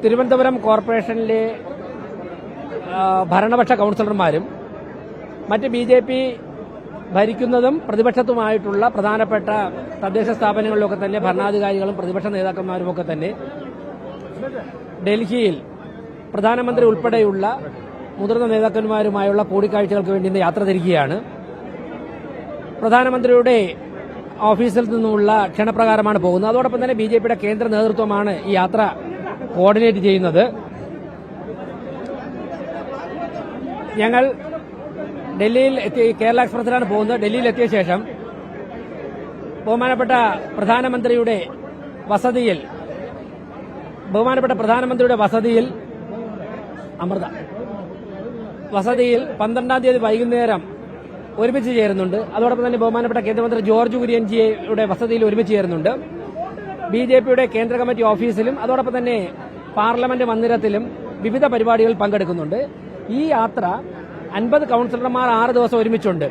തിരുവനന്തപുരം കോർപ്പറേഷനിലെ ഭരണപക്ഷ കൌൺസിലർമാരും മറ്റ് BJP ഭരിക്കുന്നതും പ്രതിപക്ഷത്തുമായിട്ടുള്ള പ്രധാനപ്പെട്ട തദ്ദേശ സ്ഥാപനങ്ങളിലൊക്കെ തന്നെ ഭരണാധികാരികളും പ്രതിപക്ഷ നേതാക്കന്മാരുമൊക്കെ തന്നെ ഡൽഹിയിൽ പ്രധാനമന്ത്രി ഉൾപ്പെടെയുള്ള മുതിർന്ന നേതാക്കന്മാരുമായുള്ള കൂടിക്കാഴ്ചകൾക്ക് വേണ്ടി ഇന്ന് യാത്ര തിരിക്കുകയാണ്. പ്രധാനമന്ത്രിയുടെ ഓഫീസിൽ നിന്നുമുള്ള ക്ഷണപ്രകാരമാണ് പോകുന്നത്. അതോടൊപ്പം തന്നെ BJPയുടെ കേന്ദ്ര നേതൃത്വമാണ് ഈ യാത്ര കോർഡിനേറ്റ് ചെയ്യുന്നത്. ഞങ്ങൾ ഡൽഹിയിൽ എത്തി, കേരള എക്സ്പ്രസിലാണ് പോകുന്നത്. ഡൽഹിയിൽ എത്തിയ ശേഷം ബഹുമാനപ്പെട്ട പ്രധാനമന്ത്രിയുടെ വസതിയിൽ വസതിയിൽ 12-ാം തീയതി വൈകുന്നേരം ഒരുമിച്ച് ചേരുന്നുണ്ട്. അതോടൊപ്പം തന്നെ ബഹുമാനപ്പെട്ട കേന്ദ്രമന്ത്രി ജോർജ് കുര്യൻജിയുടെ വസതിയിൽ ഒരുമിച്ച് ചേരുന്നുണ്ട്. BJPയുടെ കേന്ദ്ര കമ്മിറ്റി ഓഫീസിലും അതോടൊപ്പം തന്നെ പാർലമെന്റ് മന്ദിരത്തിലും വിവിധ പരിപാടികളിൽ പങ്കെടുക്കുന്നുണ്ട്. ഈ യാത്ര 50 കൌൺസിലർമാർ 6 ദിവസം ഒരുമിച്ചുണ്ട്.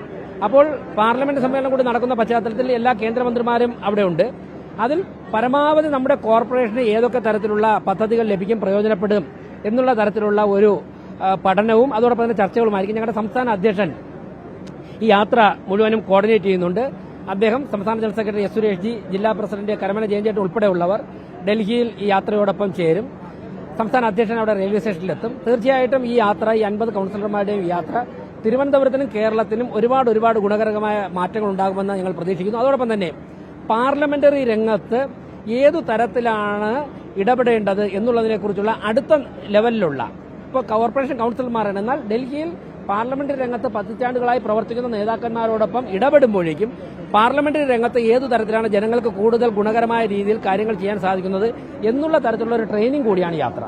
അപ്പോൾ പാർലമെന്റ് സമ്മേളനം കൂടി നടക്കുന്ന പശ്ചാത്തലത്തിൽ എല്ലാ കേന്ദ്രമന്ത്രിമാരും അവിടെയുണ്ട്. അതിൽ പരമാവധി നമ്മുടെ കോർപ്പറേഷന് ഏതൊക്കെ തരത്തിലുള്ള പദ്ധതികൾ ലഭിക്കും, പ്രയോജനപ്പെടും എന്നുള്ള തരത്തിലുള്ള ഒരു പഠനവും അതോടൊപ്പം തന്നെ ചർച്ചകളുമായിരിക്കും. ഞങ്ങളുടെ സംസ്ഥാന അധ്യക്ഷൻ ഈ യാത്ര മുഴുവനും കോർഡിനേറ്റ് ചെയ്യുന്നുണ്ട്. അദ്ദേഹം, സംസ്ഥാന general secretary S Suresh G, ജില്ലാ പ്രസിഡന്റ് കരമന ജയൻചേട്ടൻ ഉൾപ്പെടെയുള്ളവർ ഡൽഹിയിൽ ഈ യാത്രയോടൊപ്പം ചേരും. സംസ്ഥാന അധ്യക്ഷൻ അവിടെ റെയിൽവേ സ്റ്റേഷനിലെത്തും. തീർച്ചയായിട്ടും ഈ യാത്ര, ഈ 50 കൌൺസിലർമാരുടെയും യാത്ര തിരുവനന്തപുരത്തിനും കേരളത്തിനും ഒരുപാട് ഗുണകരമായ മാറ്റങ്ങൾ ഉണ്ടാകുമെന്ന് ഞങ്ങൾ പ്രതീക്ഷിക്കുന്നു. അതോടൊപ്പം തന്നെ പാർലമെന്ററി രംഗത്ത് ഏതു തരത്തിലാണ് ഇടപെടേണ്ടത് എന്നുള്ളതിനെക്കുറിച്ചുള്ള അടുത്ത ലെവലിലുള്ള, ഇപ്പോൾ കോർപ്പറേഷൻ കൌൺസിലർമാരാണ്, എന്നാൽ ഡൽഹിയിൽ പാർലമെന്ററി രംഗത്ത് പതിറ്റാണ്ടുകളായി പ്രവർത്തിക്കുന്ന നേതാക്കന്മാരോടൊപ്പം ഇടപെടുമ്പോഴേക്കും പാർലമെന്ററി രംഗത്ത് ഏതു തരത്തിലാണ് ജനങ്ങൾക്ക് കൂടുതൽ ഗുണകരമായ രീതിയിൽ കാര്യങ്ങൾ ചെയ്യാൻ സാധിക്കുന്നത് എന്നുള്ള തരത്തിലുള്ള ഒരു ട്രെയിനിങ് കൂടിയാണ് യാത്ര.